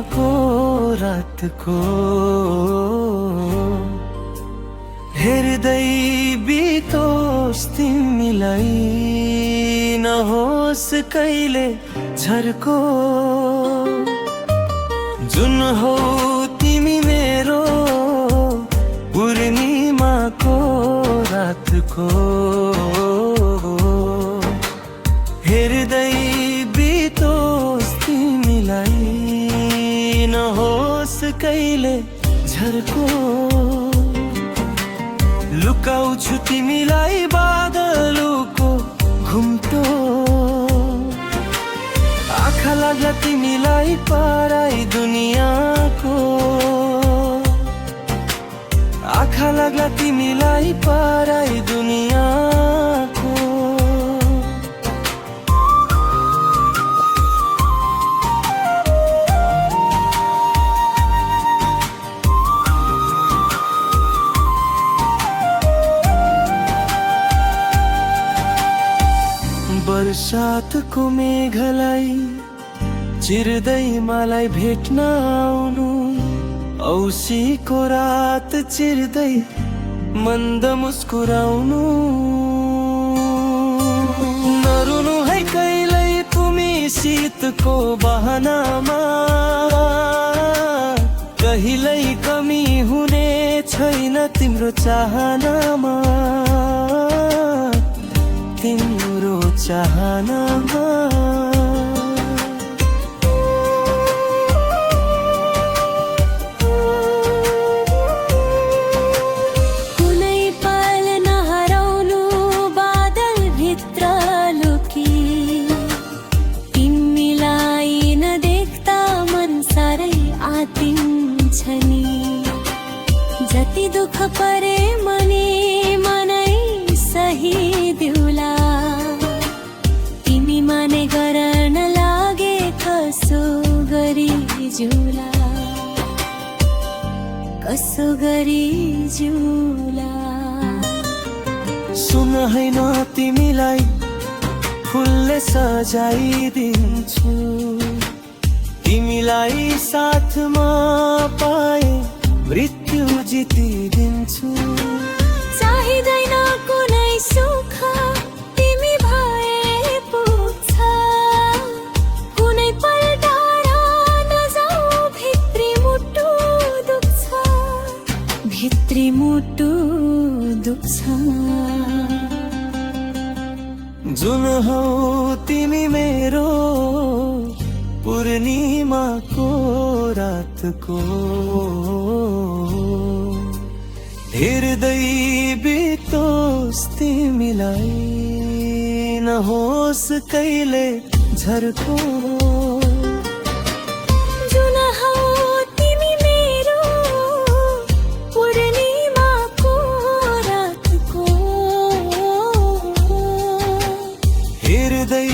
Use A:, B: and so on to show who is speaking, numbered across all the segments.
A: को रातको हेर्दै बितोस् तिमीलाई नहोस् कहिले झर्को जुन हो तिमी मेरो पूर्णिमाको रातको हेर्दै बितोस् तिमीलाई नहोस् कहिले झर्को लुकाउँछु तिमीलाई बादलको घुम्टो आँखा लाग्ला तिमीलाई पराई दुनियाँको आँखा लाग्ला तिमीलाई पराई दुनियाँको बरसातको मेघलाई चिर्दै मलाई भेट्न आउनु औसीको रात चिर्दै मन्द मुस्कुराउनु नरुनु है कहिल्यै तिमी शीतको बहानामा कहिल्यै कमी हुने छैन तिम्रो चाहनामा तिम्रो चाहनामा
B: कुनै पल नहराउनु बादलभित्र लुकी तिमीलाई नदेख्दा मन साह्रै आतिन्छ नि जति दुःख परे मनी मनै सही दिउला तिमी माने गर्न लागे कसो गरी जुला कसो गरी जुला
A: सुन हैन तिमीलाई फुलले सजाइदिन्छु तिमीलाई साथमा पाए मृत्यु जितिदिन्छु
B: चाहिँदैन कुनै सुख तिमी भए पुग्छ कुनै पल टाढा नजाऊ भित्री मुटु दुख्छ भित्री मुटु दुख्छ
A: जुन हौ तिमी मेरो पूर्णिमाको रातको हेर्दै बितोस् तिमीलाई नहोस् कहिले झर्को
B: जुन हौ तिमी मेरो पूर्णिमाको रातको
A: हेर्दै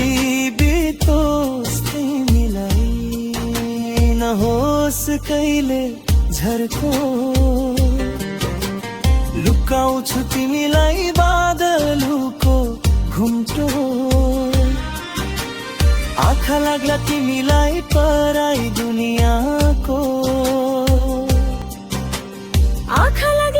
A: बितोस् तिमीलाई नहोस् कहिले झर्को लुकाउँछु तिमीलाई बादलको घुम्टो आँखा लाग्ला तिमीलाई पराई दुनियाँको
B: आँखा लाग्ला